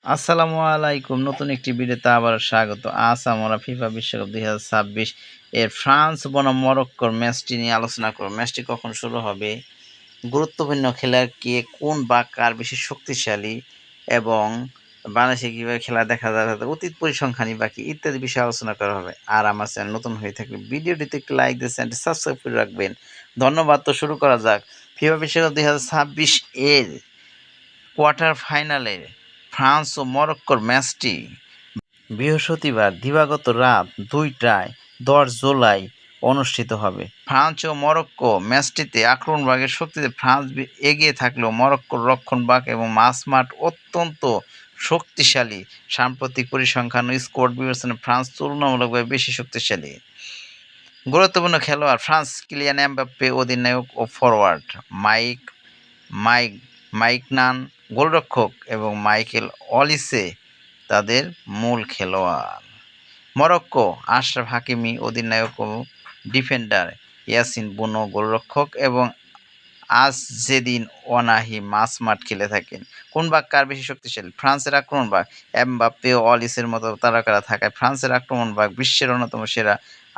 আসসালামু আলাইকুম। নতুন একটি ভিডিওতে আবারও স্বাগত। আজ আমরা ফিফা বিশ্বকাপ ২০২৬ এর ফ্রান্স বনাম মরক্কোর ম্যাচটি নিয়ে আলোচনা করব। ম্যাচটি কখন শুরু হবে, গুরুত্বপূর্ণ খেলোয়াড় কে, কোন বা কার বেশি শক্তিশালী এবং বাংলাদেশে কীভাবে খেলা দেখা যাবে, অতীত পরিসংখ্যানই বাকি ইত্যাদি বিষয়ে আলোচনা করা হবে। আর আমার চ্যানেল নতুন হয়ে থাকলে ভিডিওটিতে একটি লাইক দিয়ে চ্যানেলটি সাবস্ক্রাইব করে রাখবেন। ধন্যবাদ। তো শুরু করা যাক। ফিফা বিশ্বকাপ ২০২৬ এর কোয়ার্টার ফাইনালে ফ্রান্স ও মরক্কোর ম্যাচটি বৃহস্পতিবার দিবাগত রাত ২টায় ১০ জুলাই অনুষ্ঠিত হবে। ফ্রান্স ও মরক্কো ম্যাচটিতে আক্রমণভাগের শক্তিতে ফ্রান্স এগিয়ে থাকলেও মরক্কোর রক্ষণভাগ এবং মাঝমাঠ অত্যন্ত শক্তিশালী। সাম্প্রতিক পরিসংখ্যান ও স্কোর বিবেচনায় ফ্রান্স তুলনামূলকভাবে বেশি শক্তিশালী। গুরুত্বপূর্ণ খেলোয়াড় ফ্রান্স: কিলিয়ান এমবাপ্পে অধিনায়ক ও ফরোয়ার্ড, মাইক মাইক মাইকনান গোলরক্ষক এবং মাইকেল অলিসে তাদের মূল খেলোয়াড়। মরক্কো: আশরাফ হাকিমি অধিনায়ক ও ডিফেন্ডার, ইয়াসিন বুনো গোলরক্ষক এবং আজজেদিন ওনাহি মাঝমাঠ খেলে থাকেন। কোন ভাগ কার বেশি শক্তিশালী? ফ্রান্সের আক্রমণভাগ। এমবাপ্পে ও অলিসের মতো তারকারা থাকায় ফ্রান্সের আক্রমণভাগ বিশ্বের অন্যতম সেরা।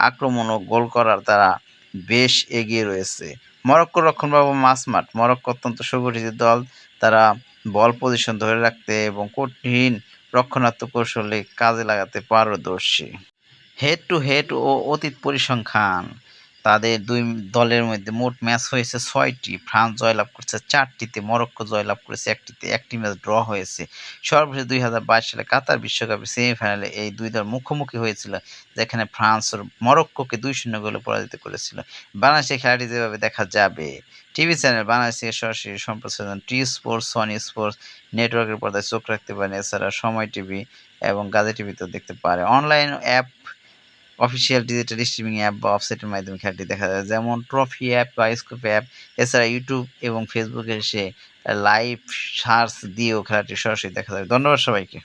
আক্রমণ ও গোল করার তারা বেশ এগিয়ে রয়েছে। মরক্কোর রক্ষণভাগ ও মাঝমাঠ। মরক্কো অত্যন্ত সুগঠিত দল। তারা বল পজিশন ধরে রাখতে এবং কঠিন রক্ষণাত্মক কৌশলে কাজে লাগাতে পারদর্শী। হেড টু হেড ও অতীত পরিসংখ্যান। তাদের দুই দলের মধ্যে মোট ম্যাচ হয়েছে ৬টি। ফ্রান্স জয়লাভ করেছে ৪টিতে, মরক্কো জয়লাভ করেছে ১টিতে। একটি ম্যাচ ড্র হয়েছে। সর্বশেষ ২০২২ সালে কাতার বিশ্বকাপের সেমিফাইনালে এই দুই দল মুখোমুখি হয়েছিল, যেখানে ফ্রান্স মরক্কোকে ২-০ গোলে পরাজিত করেছিল। বাংলাদেশে খেলাটি যেভাবে দেখা যাবে, টিভি চ্যানেল বাংলাদেশ থেকে সরাসরি সম্প্রচার টি স্পোর্টস, সনি স্পোর্টস নেটওয়ার্কের পর্দায় চোখ রাখতে পারেন। এছাড়া সময় টিভি এবং গাজী টিভিতেও দেখতে পারে। Online app, official digital streaming app বা ওয়েবসাইটের মাধ্যমে খেলাটি দেখা যায়, যেমন ট্রফি অ্যাপ বা স্কুপ অ্যাপ। এছাড়া ইউটিউব এবং ফেসবুকে এসে লাইভ সার্চ দিয়েও খেলাটি সরাসরি দেখা যাবে। ধন্যবাদ সবাইকে।